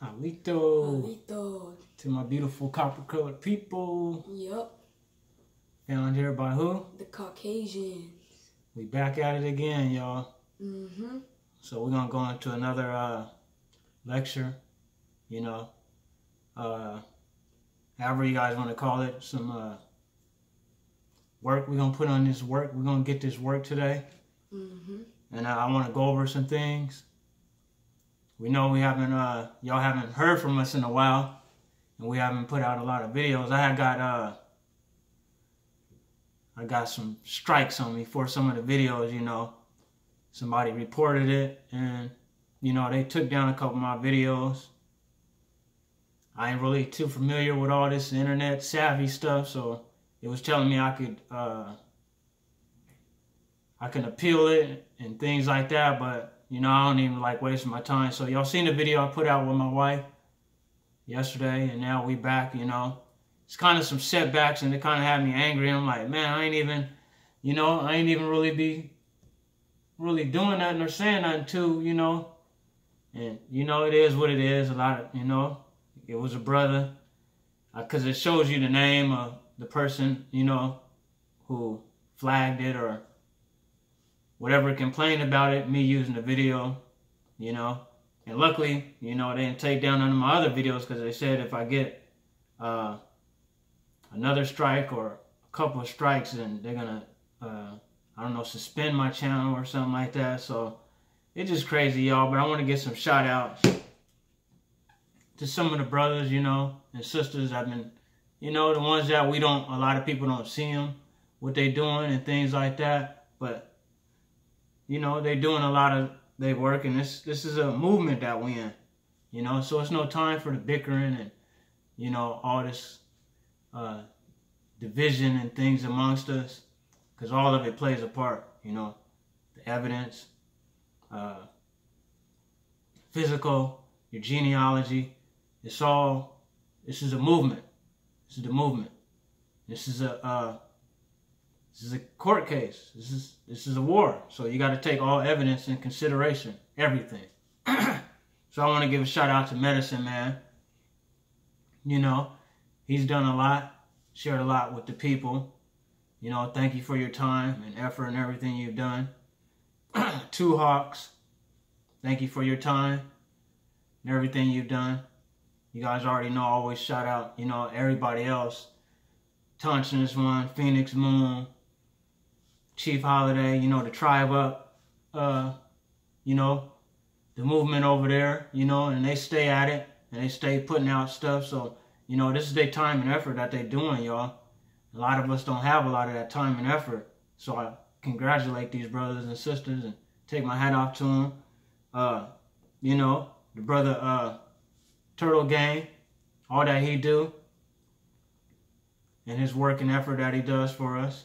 Alito. To my beautiful copper-colored people. Yep. Found here by who? The Caucasians. We back at it again, y'all. Mm-hmm. So we're going to go into another lecture, you know. However you guys want to call it. Some work we're going to put on this work. We're going to get this work today. Mm-hmm. And I want to go over some things. We know we haven't, y'all haven't heard from us in a while, and we haven't put out a lot of videos. I got some strikes on me for some of the videos, you know. Somebody reported it, and, you know, they took down a couple of my videos. I ain't really too familiar with all this internet savvy stuff, so it was telling me I can appeal it and things like that, but you know, I don't even like wasting my time. So y'all seen the video I put out with my wife yesterday, and now we back, you know. It's kind of some setbacks, and it kind of had me angry. I'm like, man, I ain't even really doing nothing or saying nothing to, you know. And, you know, it is what it is. A lot of, you know, it was a brother. Because it shows you the name of the person, you know, who flagged it or whatever complained about it, me using the video, you know. And luckily, you know, they didn't take down none of my other videos because they said if I get another strike or a couple of strikes, then they're going to, I don't know, suspend my channel or something like that. So it's just crazy, y'all. But I want to get some shout outs to some of the brothers, you know, and sisters. I've been, you know, the ones that a lot of people don't see them, what they doing and things like that. But you know, they're doing a lot of their work, and this is a movement that we in, you know, so it's no time for the bickering and, you know, all this division and things amongst us, because all of it plays a part, you know, the evidence, physical, your genealogy, this is a movement. This is the movement. This is a court case. This is a war. So you got to take all evidence in consideration, everything. So I want to give a shout out to Medicine Man. You know, he's done a lot, shared a lot with the people. You know, thank you for your time and effort and everything you've done. Two Hawks, thank you for your time and everything you've done. You guys already know I always shout out, you know, everybody else. Thompson is one, Phoenix Moon, Chief Holiday, you know, the tribe up, you know, the movement over there, you know, and they stay at it, and they stay putting out stuff. So, you know, this is their time and effort that they're doing, y'all. A lot of us don't have a lot of that time and effort. So I congratulate these brothers and sisters and take my hat off to them. You know, the brother Turtle Gang, all that he do, and his work and effort that he does for us.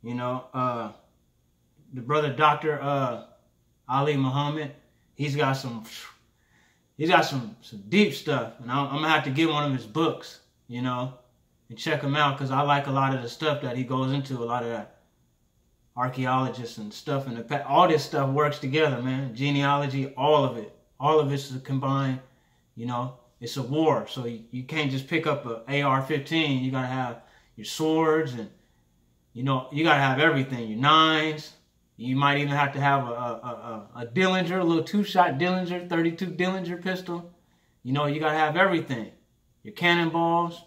You know, the brother Dr. Ali Muhammad, he's got some deep stuff, and I'm gonna have to get one of his books, you know, and check him out, because I like a lot of the stuff that he goes into, a lot of that archaeologists and stuff in the past. All this stuff works together, man. Genealogy, all of it's combined. You know, it's a war, so you can't just pick up a AR-15. You gotta have your swords, and you know, you gotta have everything. Your nines. You might even have to have a Dillinger, a little 2-shot Dillinger, 32 Dillinger pistol. You know, you gotta have everything. Your cannonballs.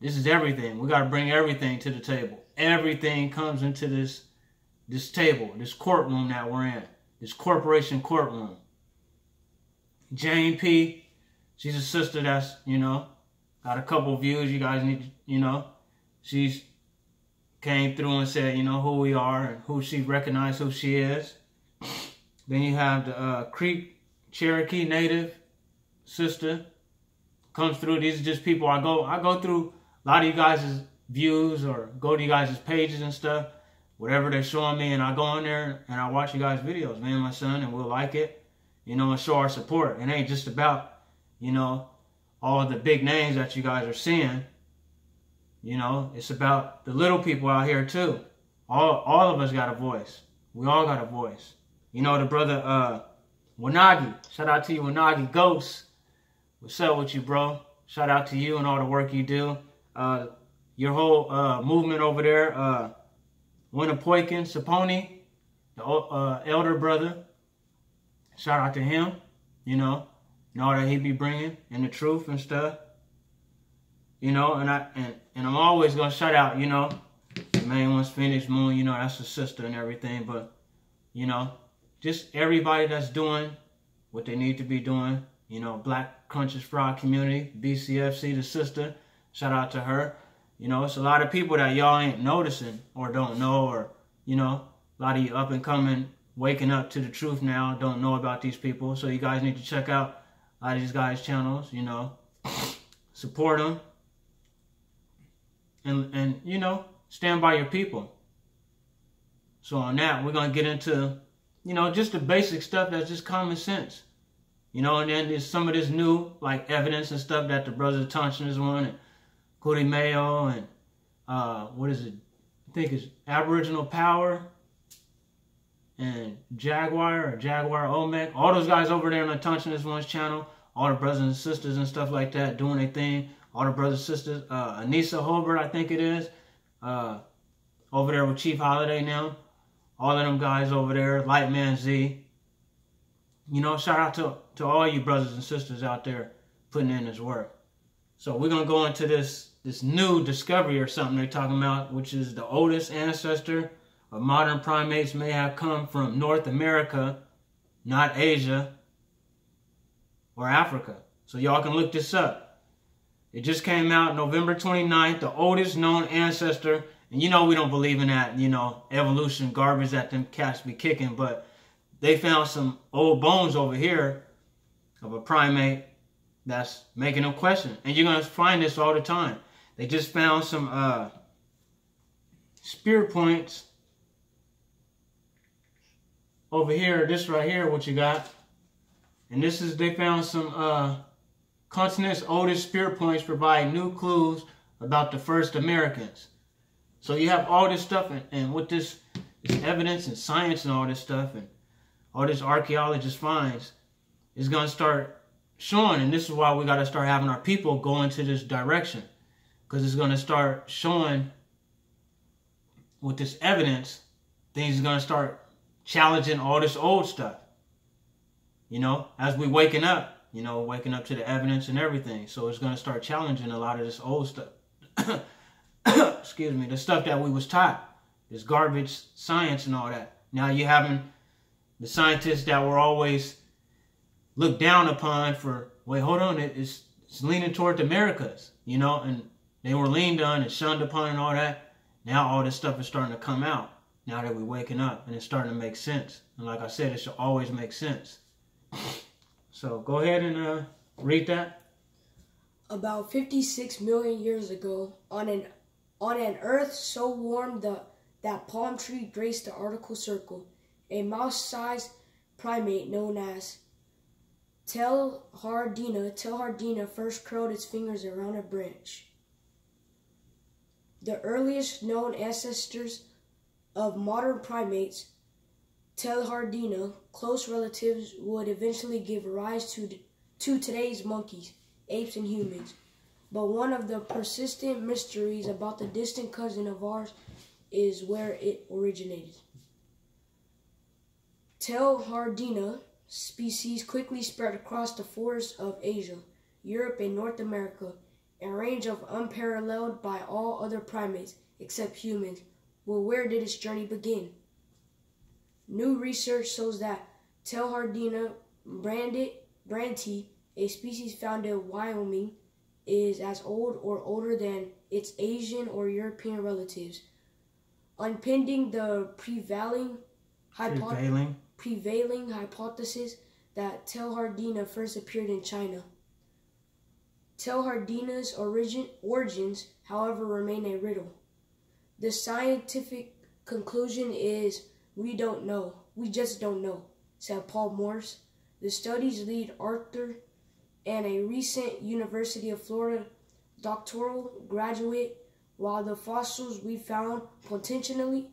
This is everything. We gotta bring everything to the table. Everything comes into this table, this courtroom that we're in, this corporation courtroom. Jane P. She's a sister that's, you know, got a couple views. You guys need to, you know, she's came through and said, you know, who we are and who she recognized who she is. Then you have the Creek Cherokee Native sister comes through. These are just people I go through a lot of you guys' views or go to you guys' pages and stuff, whatever they're showing me, and I go on there and I watch you guys' videos, me and my son, and we'll like it, you know, and show our support. It ain't just about, you know, all of the big names that you guys are seeing. You know, it's about the little people out here too. All of us got a voice. We all got a voice. You know, the brother Wanagi, shout out to you, Wanagi Ghost. What's up with you, bro? Shout out to you and all the work you do. Your whole movement over there, Winnapoikin, Saponi, the elder brother. Shout out to him, you know, and all that he be bringing and the truth and stuff. You know, and I'm always gonna shout out, you know, the main one's Phoenix Moon, you know, that's a sister and everything, but you know, just everybody that's doing what they need to be doing, you know, Black Conscious Fraud community, BCFC, the sister, shout out to her. You know, it's a lot of people that y'all ain't noticing or don't know, or, you know, a lot of you up and coming, waking up to the truth now, don't know about these people, so you guys need to check out a lot of these guys' channels, you know, support them. And you know, stand by your people. So on that, we're going to get into, you know, just the basic stuff that's just common sense. You know, and then there's some of this new, like, evidence and stuff that the brothers of Tarnished one, and Cody Mayo, and, what is it? I think it's Aboriginal Power, and Jaguar Olmec. All those guys over there on the Tarnished one's channel, all the brothers and sisters and stuff like that doing their thing. All the brothers and sisters, Anissa Hobart, I think it is, over there with Chief Holiday now. All of them guys over there, Lightman Z. You know, shout out to all you brothers and sisters out there putting in this work. So we're going to go into this new discovery or something they're talking about, which is the oldest ancestor of modern primates may have come from North America, not Asia or Africa. So y'all can look this up. It just came out November 29th, the oldest known ancestor. And you know we don't believe in that, you know, evolution garbage that them cats be kicking. But they found some old bones over here of a primate that's making them question. And you're going to find this all the time. They just found some spear points over here. This right here, what you got. And this is, they found some continent's oldest spear points provide new clues about the first Americans. So you have all this stuff, and with this evidence and science and all this stuff, and all this archaeologist finds, is going to start showing. And this is why we got to start having our people go into this direction, because it's going to start showing with this evidence, things are going to start challenging all this old stuff. You know, as we waking up. You know, waking up to the evidence and everything. So it's going to start challenging a lot of this old stuff. Excuse me. The stuff that we was taught. This garbage science and all that. Now you're having the scientists that were always looked down upon for, wait, hold on, it's leaning toward the Americas. You know, and they were leaned on and shunned upon and all that. Now all this stuff is starting to come out. Now that we're waking up. And it's starting to make sense. And like I said, it should always make sense. So go ahead and read that. About 56 million years ago, on an Earth so warm that palm tree graced the Arctic Circle, a mouse-sized primate known as Telhardina first curled its fingers around a branch. The earliest known ancestors of modern primates, Telhardina, close relatives, would eventually give rise to today's monkeys, apes, and humans. But one of the persistent mysteries about the distant cousin of ours is where it originated. Telhardina species quickly spread across the forests of Asia, Europe, and North America, a range of unparalleled by all other primates except humans. Well, where did its journey begin? New research shows that Telhardina brantii, a species found in Wyoming, is as old or older than its Asian or European relatives. Unpending the prevailing hypothesis that Telhardina first appeared in China. Telhardina's origins, however, remain a riddle. The scientific conclusion is we just don't know, said Paul Morse, the study's lead author and a recent University of Florida doctoral graduate. While the fossils we found potentially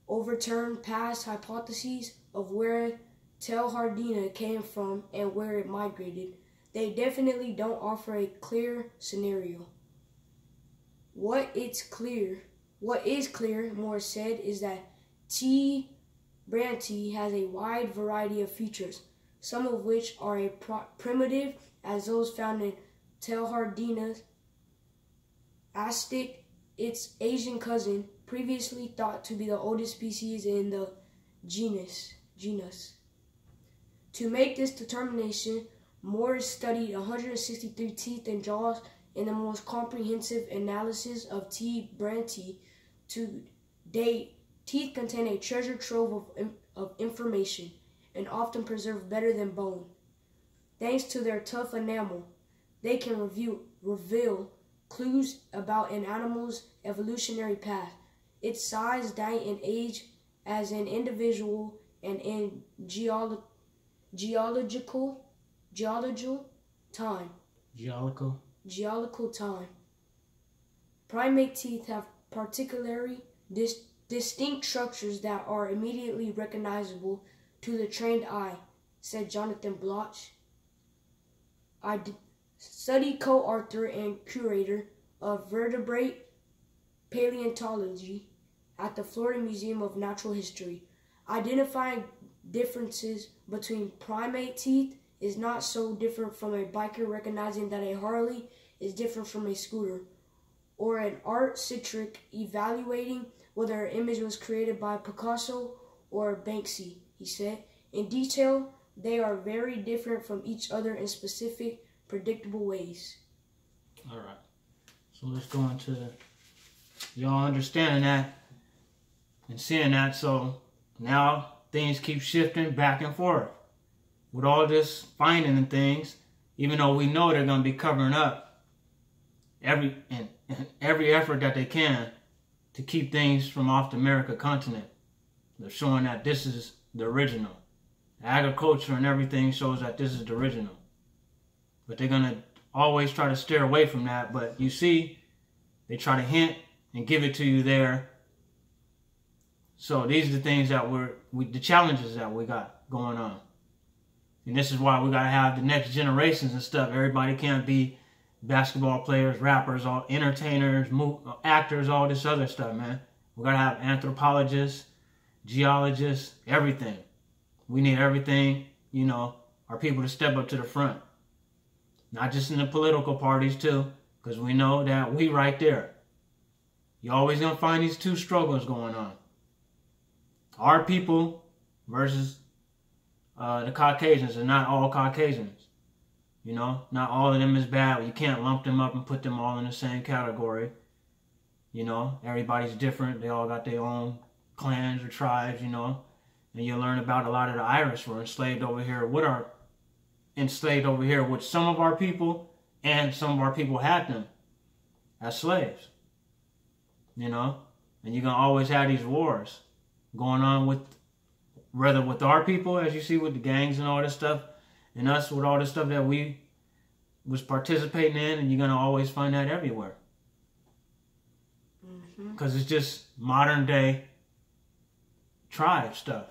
overturn past hypotheses of where Telhardina came from and where it migrated, they definitely don't offer a clear scenario. What is clear, Morris said, is that T. brantii has a wide variety of features, some of which are as primitive as those found in Telhardina's astic, its Asian cousin, previously thought to be the oldest species in the genus. To make this determination, Morris studied 163 teeth and jaws in the most comprehensive analysis of T. brantii. To date, teeth contain a treasure trove of information and often preserved better than bone. Thanks to their tough enamel, they can reveal clues about an animal's evolutionary path, its size, diet, and age as an individual, and in geological time. Geological time. Primate teeth have particularly distinct structures that are immediately recognizable to the trained eye, said Jonathan Bloch, study co-author and curator of vertebrate paleontology at the Florida Museum of Natural History. Identifying differences between primate teeth is not so different from a biker recognizing that a Harley is different from a scooter, or an art critic evaluating whether an image was created by Picasso or Banksy, he said. In detail, they are very different from each other in specific, predictable ways. All right. So let's go into y'all understanding that and seeing that. So now things keep shifting back and forth. With all this finding and things, even though we know they're going to be covering up every effort that they can to keep things from off the America continent. They're showing that this is the original. Agriculture and everything shows that this is the original. But they're going to always try to steer away from that. But you see, they try to hint and give it to you there. So these are the things that the challenges that we got going on. And this is why we got to have the next generations and stuff. Everybody can't be basketball players, rappers, all entertainers, actors, all this other stuff, man. We got to have anthropologists, geologists, everything. We need everything, you know, our people to step up to the front. Not just in the political parties, too, because we know that we right there. You're always going to find these two struggles going on. Our people versus the Caucasians, and not all Caucasians. You know, not all of them is bad. You can't lump them up and put them all in the same category. You know, everybody's different. They all got their own clans or tribes, you know. And you learn about a lot of the Irish were enslaved over here with some of our people, and some of our people had them as slaves. You know, and you're going to always have these wars going on whether with our people, as you see with the gangs and all this stuff, and us with all this stuff that we was participating in, and you're going to always find that everywhere. Because it's just modern day tribe stuff.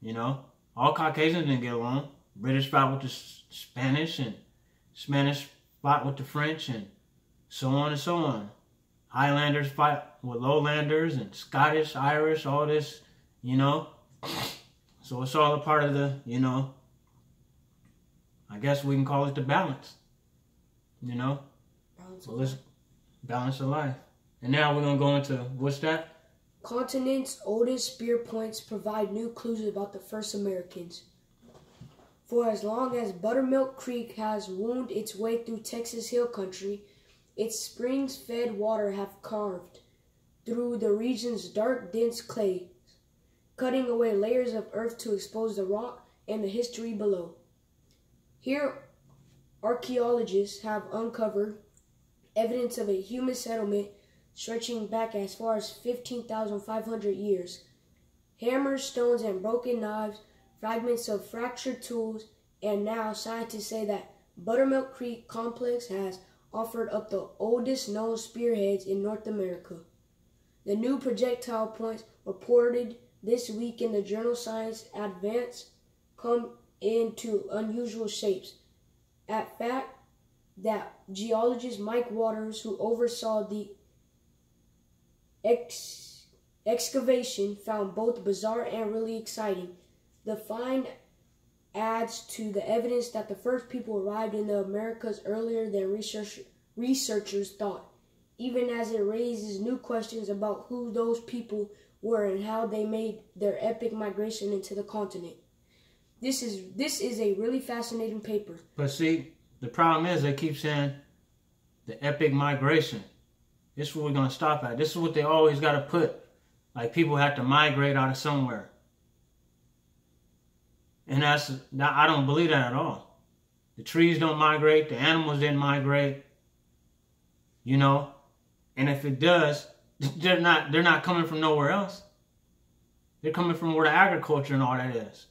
You know, all Caucasians didn't get along. British fought with the Spanish, and Spanish fought with the French, and so on and so on. Highlanders fight with lowlanders, and Scottish, Irish, all this, you know. So it's all a part of the, you know, I guess we can call it the balance. You know? Balance of life. And now we're going to go into, what's that? Continent's oldest spear points provide new clues about the first Americans. For as long as Buttermilk Creek has wound its way through Texas Hill Country, its springs-fed water have carved through the region's dark, dense clay, cutting away layers of earth to expose the rock and the history below. Here, archaeologists have uncovered evidence of a human settlement stretching back as far as 15,500 years. Hammers, stones, and broken knives, fragments of fractured tools, and now scientists say that Buttermilk Creek Complex has offered up the oldest known spearheads in North America. The new projectile points reported this week in the journal Science Advance come into unusual shapes. at fact that geologist Mike Waters, who oversaw the excavation, found both bizarre and really exciting. The find adds to the evidence that the first people arrived in the Americas earlier than researchers thought, even as it raises new questions about who those people were and how they made their epic migration into the continent. This is a really fascinating paper. But see, the problem is they keep saying the epic migration. This is what we're going to stop at. This is what they always got to put. Like people have to migrate out of somewhere. And I don't believe that at all. The trees don't migrate. The animals didn't migrate. You know? And if it does, they're not coming from nowhere else. They're coming from where the agriculture and all that is.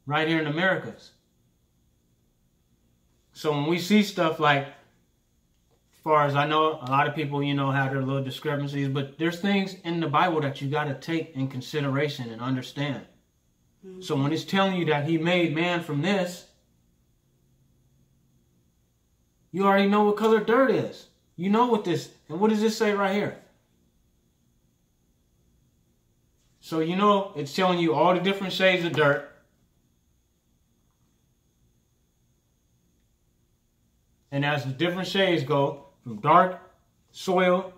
Right here in the Americas. So when we see stuff like, as far as I know, a lot of people, you know, have their little discrepancies, but there's things in the Bible that you got to take in consideration and understand. Mm-hmm. So when it's telling you that he made man from this, you already know what color dirt is. You know what this, and what does this say right here? So you know it's telling you all the different shades of dirt. And as the different shades go, from dark soil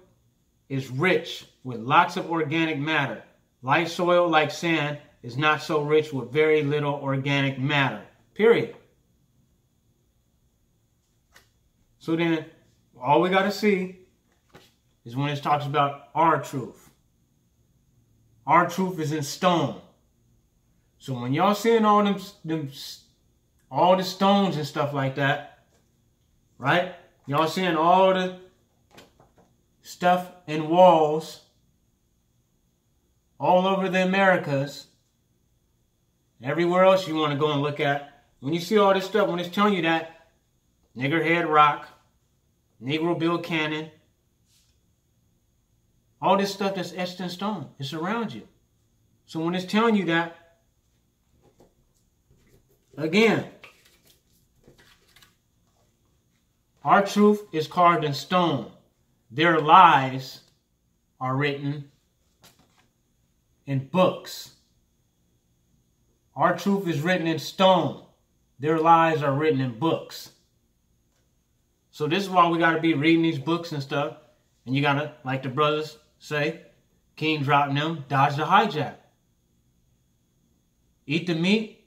is rich with lots of organic matter. Light soil, like sand, is not so rich with very little organic matter. Period. So then, all we got to see is when it talks about our truth. Our truth is in stone. So when y'all seeing all all the stones and stuff like that, right? Y'all seeing all the stuff in walls all over the Americas. Everywhere else you want to go and look at. When you see all this stuff, when it's telling you that, Niggerhead Rock, Negro Bill Canyon, all this stuff that's etched in stone, it's around you. So when it's telling you that, again, our truth is carved in stone. Their lies are written in books. Our truth is written in stone. Their lies are written in books. So this is why we got to be reading these books and stuff. And you got to, like the brothers say, King dropping them, dodge the hijack. Eat the meat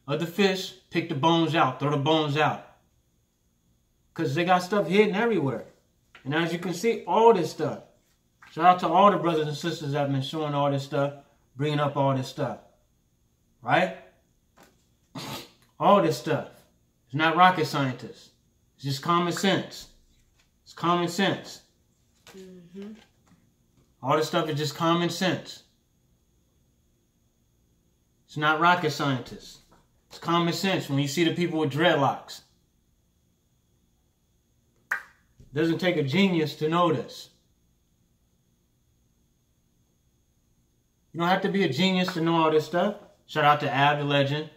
of the fish, pick the bones out, throw the bones out. Because they got stuff hidden everywhere. And as you can see, all this stuff. Shout out to all the brothers and sisters that have been showing all this stuff, bringing up all this stuff. Right? All this stuff. It's not rocket scientists. It's just common sense. It's common sense. Mm-hmm. All this stuff is just common sense. It's not rocket scientists. It's common sense when you see the people with dreadlocks. Doesn't take a genius to know this. You don't have to be a genius to know all this stuff. Shout out to Ab the legend.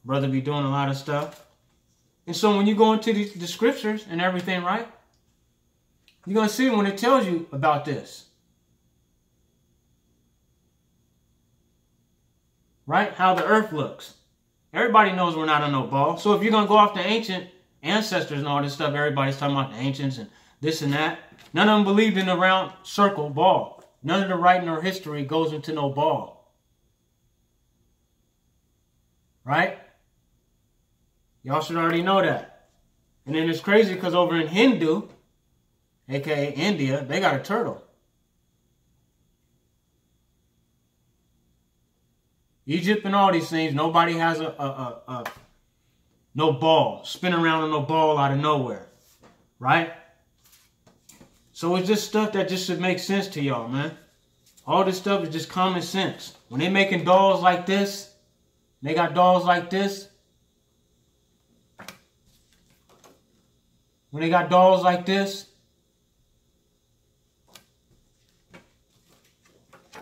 Brother be doing a lot of stuff. And so when you go into the scriptures and everything, right? You're going to see when it tells you about this. Right? How the earth looks. Everybody knows we're not on no ball. So if you're going to go off the ancient ancestors and all this stuff, everybody's talking about the ancients and this and that. None of them believed in a round circle ball. None of the writing or history goes into no ball. Right? Y'all should already know that. And then it's crazy because over in Hindu, aka India, they got a turtle. Egypt and all these things, nobody has no ball. Spin around on no ball out of nowhere. Right? So it's just stuff that just should make sense to y'all, man. All this stuff is just common sense. When they making dolls like this, they got dolls like this. When they got dolls like this,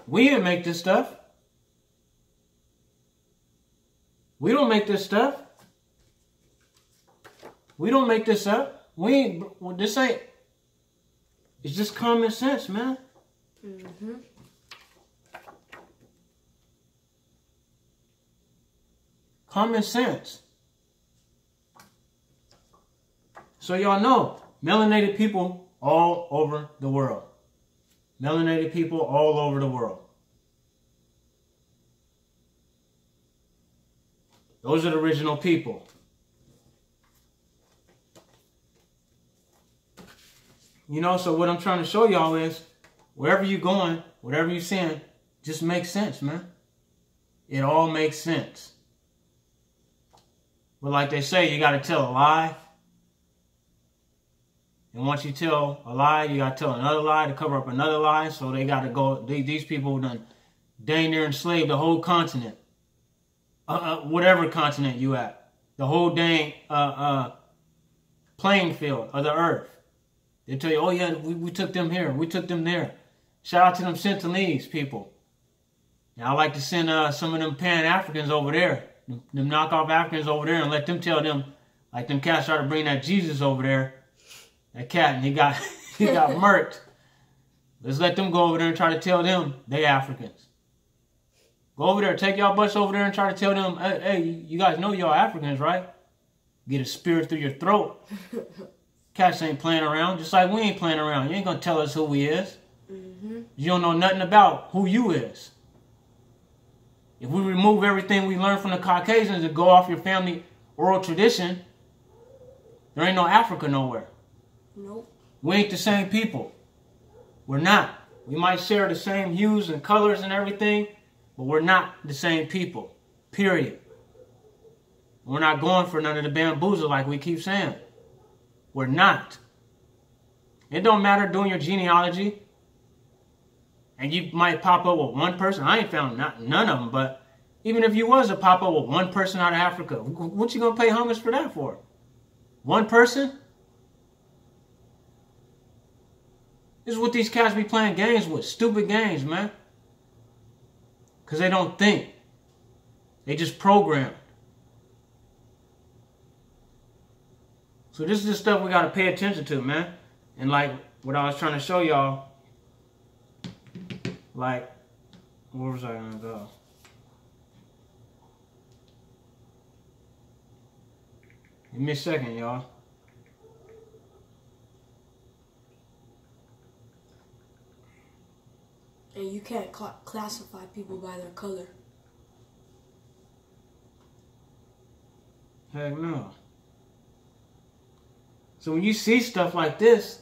we didn't make this stuff. We don't make this stuff. We don't make this up. We ain't, well, this ain't, it's just common sense, man. Mm-hmm. Common sense. So y'all know, melanated people all over the world. Melanated people all over the world. Those are the original people. You know, so what I'm trying to show y'all is, wherever you're going, whatever you're seeing, just makes sense, man. It all makes sense. But like they say, you got to tell a lie. And once you tell a lie, you got to tell another lie to cover up another lie. So they got to go, these people done dang near enslaved the whole continent. Whatever continent you at. The whole dang playing field of the earth. They tell you, oh yeah, we took them here, we took them there. Shout out to them Sentinelese people. Now I like to send some of them Pan-Africans over there, them knockoff Africans over there, and let them tell them, like them cats try to bring that Jesus over there, that cat, and he got murked. Let's let them go over there and try to tell them they Africans. Go over there, take y'all butts over there and try to tell them, hey, you guys know y'all Africans, right? Get a spear through your throat. Cats ain't playing around, just like we ain't playing around. You ain't gonna tell us who we is. Mm-hmm. You don't know nothing about who you is. If we remove everything we learned from the Caucasians and go off your family oral tradition, there ain't no Africa nowhere. Nope. We ain't the same people. We're not. We might share the same hues and colors and everything, but we're not the same people. Period. We're not going for none of the bamboozle like we keep saying. We're not. It don't matter doing your genealogy. And you might pop up with one person. I ain't found none of them, but even if you was to pop up with one person out of Africa, what you gonna pay homage for that for? One person? This is what these cats be playing games with. Stupid games, man. Because they don't think. They just programmed. So this is the stuff we got to pay attention to, man. And like what I was trying to show y'all, like, where was I going to go? Give me a second, y'all. And you can't classify people by their color. Heck no. So when you see stuff like this,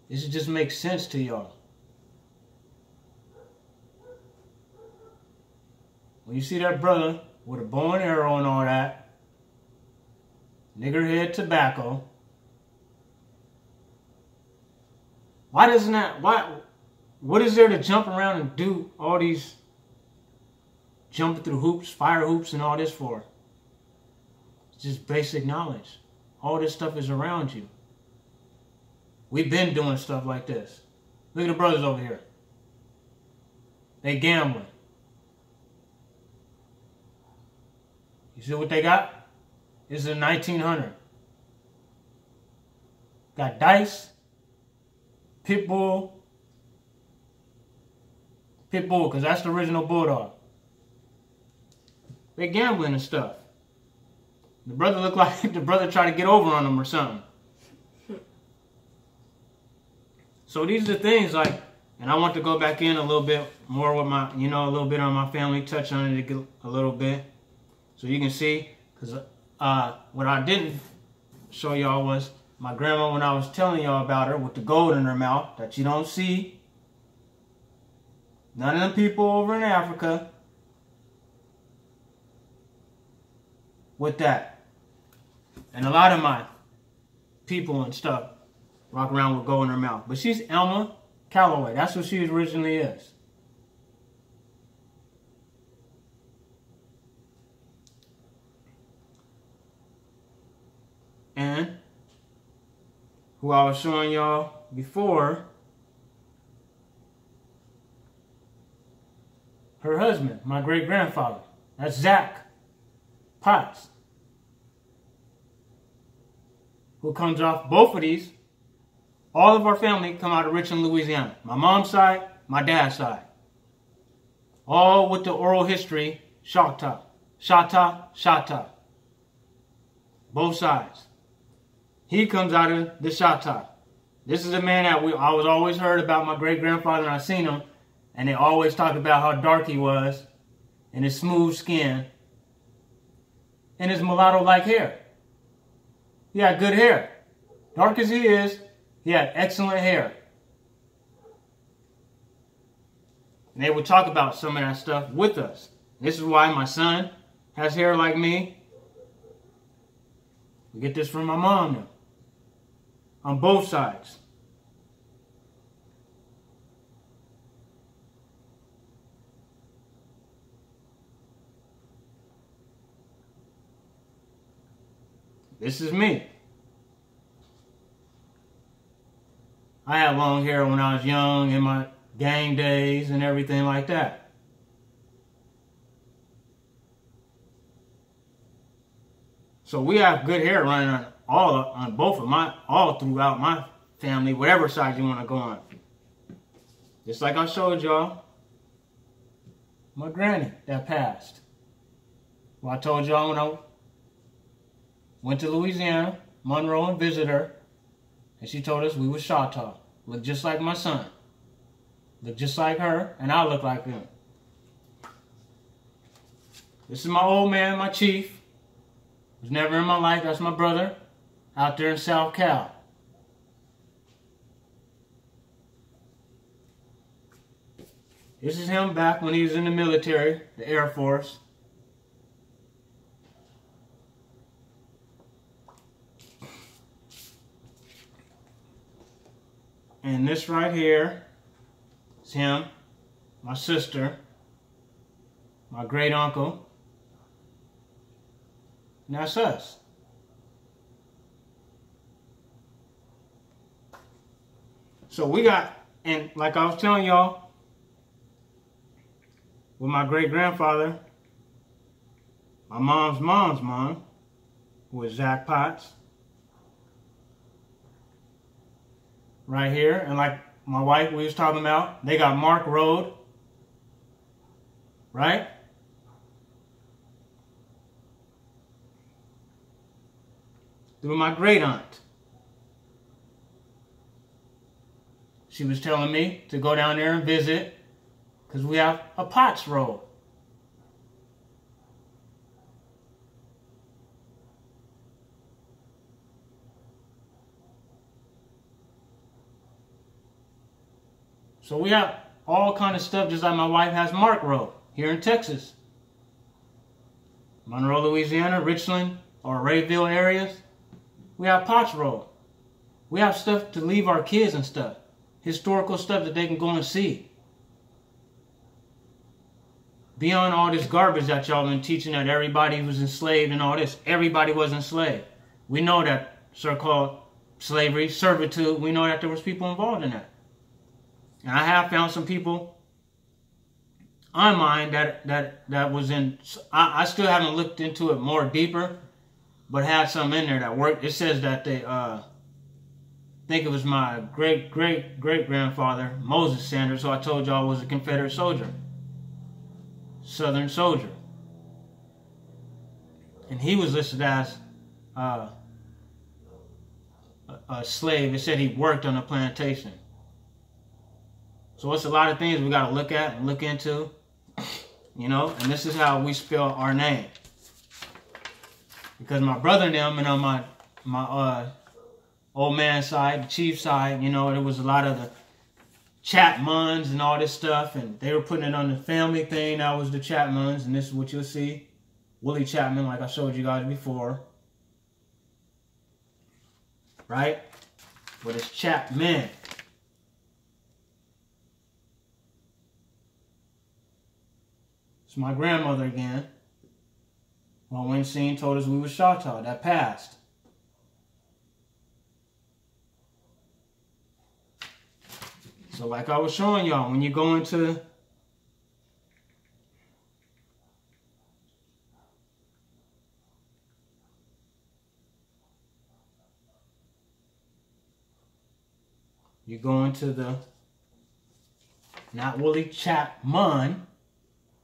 it should just make sense to y'all. When you see that brother with a bow and arrow and all that, niggerhead tobacco, why doesn't that, what is there to jump around and do all these jumping through hoops, fire hoops and all this for? It's just basic knowledge. All this stuff is around you. We've been doing stuff like this. Look at the brothers over here. They gambling. You see what they got? This is a 1900. Got dice, pit bull, because that's the original bulldog. They gambling and stuff. The brother looked like the brother tried to get over on them or something. So these are the things like, and I want to go back in a little bit more with my, you know, a little bit on my family, touch on it a little bit. So you can see, because what I didn't show y'all was my grandma when I was telling y'all about her with the gold in her mouth that you don't see. None of them people over in Africa with that. And a lot of my people and stuff rock around with gold in her mouth. But she's Elma Calloway. That's what she originally is. And who I was showing y'all before, her husband, my great-grandfather. That's Zach Potts. who comes off both of these. All of our family come out of Richland, Louisiana. My mom's side, my dad's side. All with the oral history, Choctaw. Choctaw, Choctaw. Both sides. He comes out of the Choctaw. This is a man that I was always heard about my great-grandfather, and I seen him, and they always talked about how dark he was, and his smooth skin, and his mulatto-like hair. He had good hair. Dark as he is, he had excellent hair. And they would talk about some of that stuff with us. This is why my son has hair like me. We get this from my mom now. On both sides. This is me. I had long hair when I was young, in my gang days and everything like that. So we have good hair running all throughout my family, whatever side you want to go on. Just like I showed y'all, my granny that passed. Well, I told y'all when I went to Louisiana, Monroe, and visited her, and she told us we was Choctaw. Looked just like my son. Looked just like her, and I look like him. This is my old man, my chief. Was never in my life. That's my brother out there in South Cal. This is him back when he was in the military, the Air Force. And this right here is him, my sister, my great uncle, and that's us. So we got, and like I was telling y'all, with my great grandfather, my mom's mom, who was Zach Potts, right here, and like my wife we was talking about, they got Mark Road, right? Through my great aunt. She was telling me to go down there and visit because we have a Potts Road. So we have all kind of stuff just like my wife has Mark Road here in Texas. Monroe, Louisiana, Richland, or Rayville areas. We have Potts Road. We have stuff to leave our kids and stuff. Historical stuff that they can go and see. Beyond all this garbage that y'all been teaching that everybody was enslaved and all this. Everybody was enslaved. We know that so-called slavery, servitude, we know that there was people involved in that. And I have found some people on mine that was in, I still haven't looked into it more deeper, but had some in there that worked. It says that they, I think it was my great-great-great-grandfather, Moses Sanders, who I told y'all was a Confederate soldier. Southern soldier. And he was listed as a slave. It said he worked on a plantation. So it's a lot of things we got to look at and look into, you know, and this is how we spell our name. Because my brother and them, and on my old man side, the chief side, you know, there was a lot of the Chapmans and all this stuff, and they were putting it on the family thing. That was the Chapmans, and this is what you'll see. Willie Chapman, like I showed you guys before. Right? But it's Chapman. It's my grandmother again. Well, when seen told us we were Choctaw. That passed. So like I was showing y'all, when you go into you go into the, not Willie Chapman,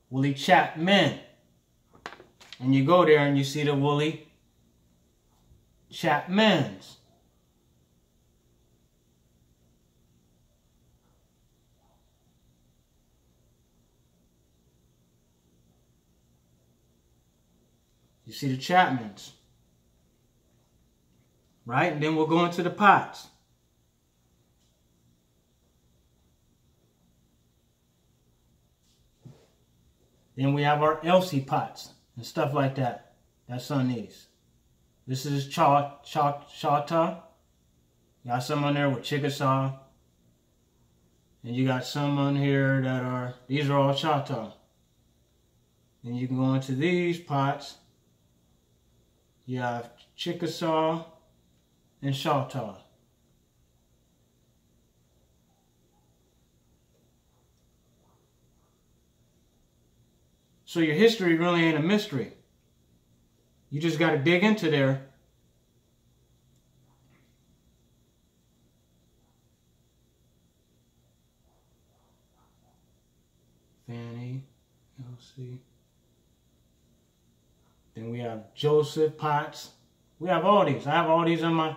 Willie Chapman. And you go there and you see the Willie Chapmans. You see the Chapmans. Right? And then we'll go into the pots. Then we have our Elsie pots and stuff like that. That's on these. This is Choctaw. You got some on there with Chickasaw. And you got some on here that are, these are all Choctaw. And you can go into these pots. You have Chickasaw and Choctaw. So your history really ain't a mystery. You just got to dig into there. Fanny, Elsie. Then we have Joseph Potts. We have all these. I have all these on my...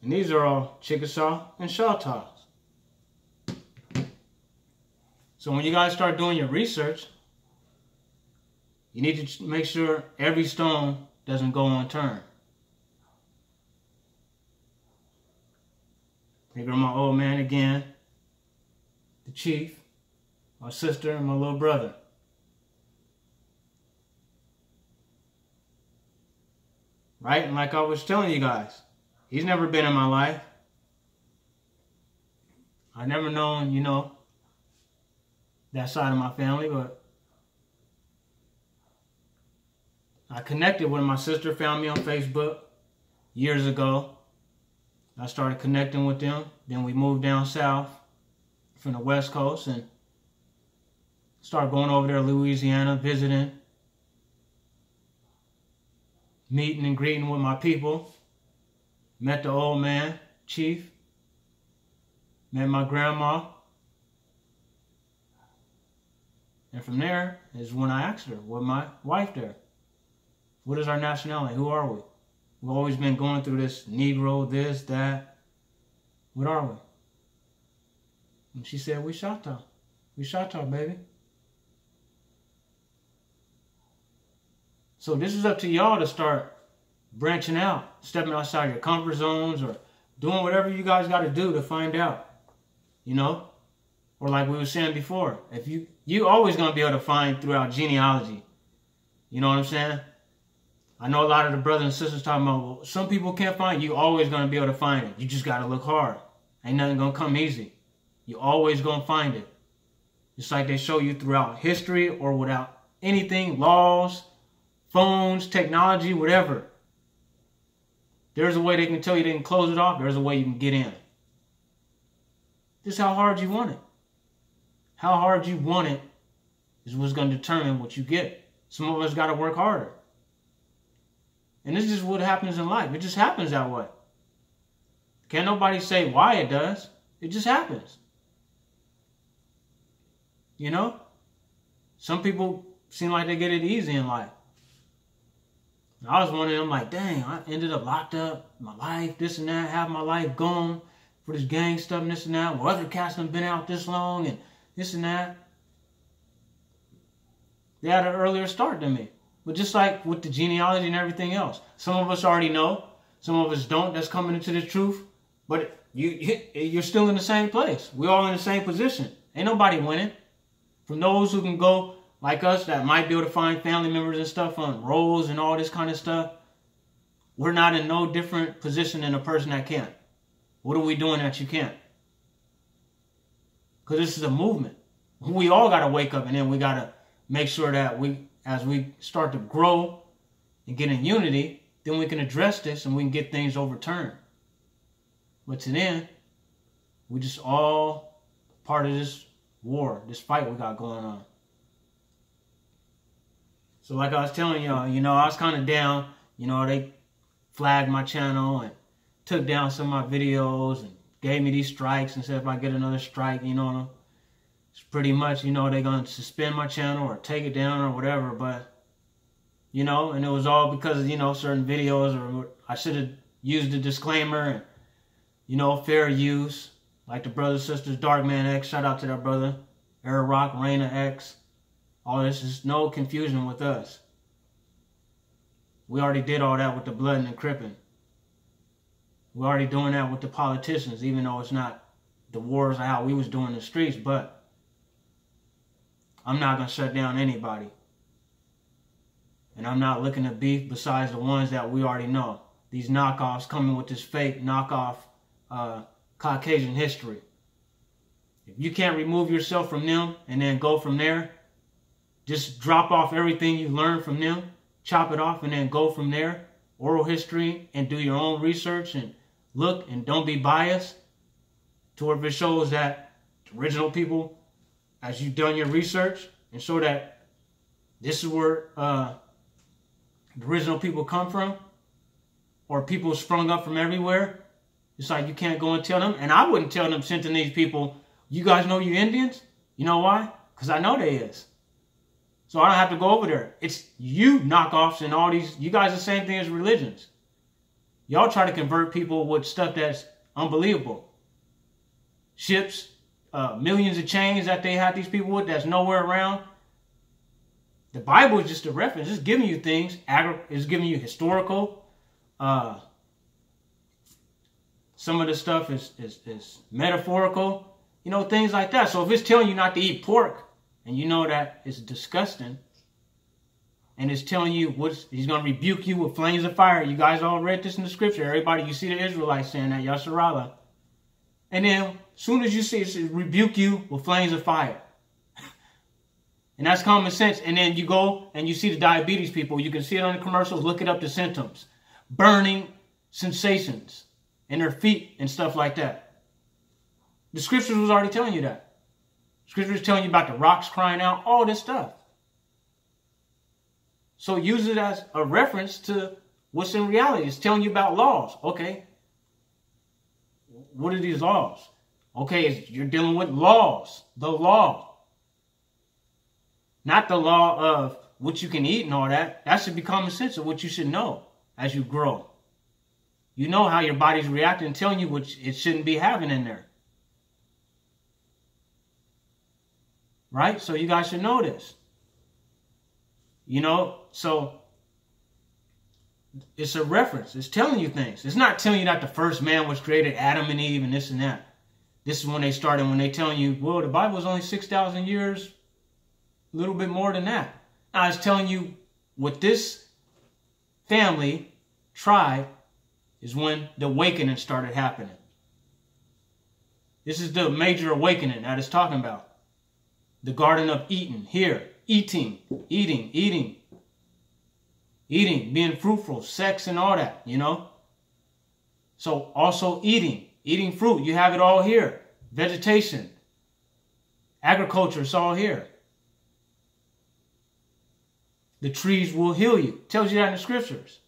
And these are all Chickasaw and Choctaws. So when you guys start doing your research, you need to make sure every stone doesn't go unturned. Here go my old man again, the chief, my sister, and my little brother. Right? And like I was telling you guys, he's never been in my life. I never known, you know, that side of my family, but I connected with my sister, found me on Facebook years ago. I started connecting with them. Then we moved down south from the West Coast and started going over there to Louisiana, visiting, meeting and greeting with my people. Met the old man, Chief. Met my grandma. And from there is when I asked her, with my wife there, what is our nationality? Who are we? We've always been going through this Negro, this, that. What are we? And she said, we Choctaw. We Choctaw, baby. So this is up to y'all to start branching out, stepping outside your comfort zones, or doing whatever you guys got to do to find out, you know? Or like we were saying before, if you always going to be able to find throughout genealogy. You know what I'm saying? I know a lot of the brothers and sisters talking about, well, some people can't find it. You always going to be able to find it. You just got to look hard. Ain't nothing going to come easy. You always going to find it. Just like they show you throughout history or without anything, laws, phones, technology, whatever. There's a way they can tell you they can close it off. There's a way you can get in. Just how hard you want it. How hard you want it is what's going to determine what you get. Some of us got to work harder. And this is just what happens in life. It just happens that way. Can't nobody say why it does. It just happens. You know? Some people seem like they get it easy in life. I was one of them like, dang, I ended up locked up, my life, this and that, have my life gone for this gang stuff and this and that. Well, other cats have been out this long and this and that. They had an earlier start than me. But just like with the genealogy and everything else, some of us already know, some of us don't. That's coming into the truth. But you're still in the same place. We're all in the same position. Ain't nobody winning. From those who can go like us that might be able to find family members and stuff on rolls and all this kind of stuff, we're not in no different position than a person that can't. What are we doing that you can't? Because this is a movement. We all got to wake up, and then we got to make sure that as we start to grow and get in unity, then we can address this and we can get things overturned. But to then, we just all part of this war, this fight we got going on. So like I was telling y'all, you know, I was kind of down. You know, they flagged my channel and took down some of my videos and gave me these strikes and said if I get another strike, you know, it's pretty much, you know, they're going to suspend my channel or take it down or whatever. But, you know, and it was all because of, you know, certain videos, or I should have used a disclaimer and, you know, fair use. Like the brothers, sisters, Dark Man X, shout out to that brother. Air Rock, Raina X. All this is no confusion with us. We already did all that with the blood and the cripping. We're already doing that with the politicians, even though it's not the wars how we was doing in the streets. But I'm not going to shut down anybody. And I'm not looking to beef besides the ones that we already know. These knockoffs coming with this fake knockoff Caucasian history. If you can't remove yourself from them and then go from there, just drop off everything you learned from them, chop it off, and then go from there, oral history, and do your own research and look and don't be biased to where if it shows that the original people, as you've done your research, and show that this is where the original people come from, or people sprung up from everywhere. It's like you can't go and tell them. And I wouldn't tell them, sending these people, you guys know you Indians? You know why? Because I know they is. So I don't have to go over there. It's you knockoffs and all these. You guys are the same thing as religions. Y'all try to convert people with stuff that's unbelievable. Ships, millions of chains that they have these people with that's nowhere around. The Bible is just a reference. It's giving you things. It's giving you historical. Some of the stuff is metaphorical. You know, things like that. So if it's telling you not to eat pork, and you know that it's disgusting, and it's telling you he's going to rebuke you with flames of fire. You guys all read this in the scripture. Everybody, you see the Israelites saying that, Yasharallah. And then, as soon as you see it, rebuke you with flames of fire. And that's common sense. And then you go and you see the diabetes people. You can see it on the commercials. Look it up, the symptoms. Burning sensations in their feet and stuff like that. The scriptures was already telling you that. Scriptures telling you about the rocks crying out, all this stuff. So use it as a reference to what's in reality. It's telling you about laws. Okay. What are these laws? Okay, you're dealing with laws. The law. Not the law of what you can eat and all that. That should be common sense of what you should know as you grow. You know how your body's reacting and telling you what it shouldn't be having in there. Right? So you guys should know this. You know, so it's a reference. It's telling you things. It's not telling you that the first man was created, Adam and Eve, and this and that. This is when they started, when they telling you, well, the Bible is only 6,000 years, a little bit more than that. Now, it's telling you what this family, tribe, is when the awakening started happening. This is the major awakening that it's talking about. The Garden of Eden, here, eating, being fruitful, sex and all that, you know. So also eating fruit, you have it all here. Vegetation, agriculture, it's all here. The trees will heal you. Tells you that in the scriptures.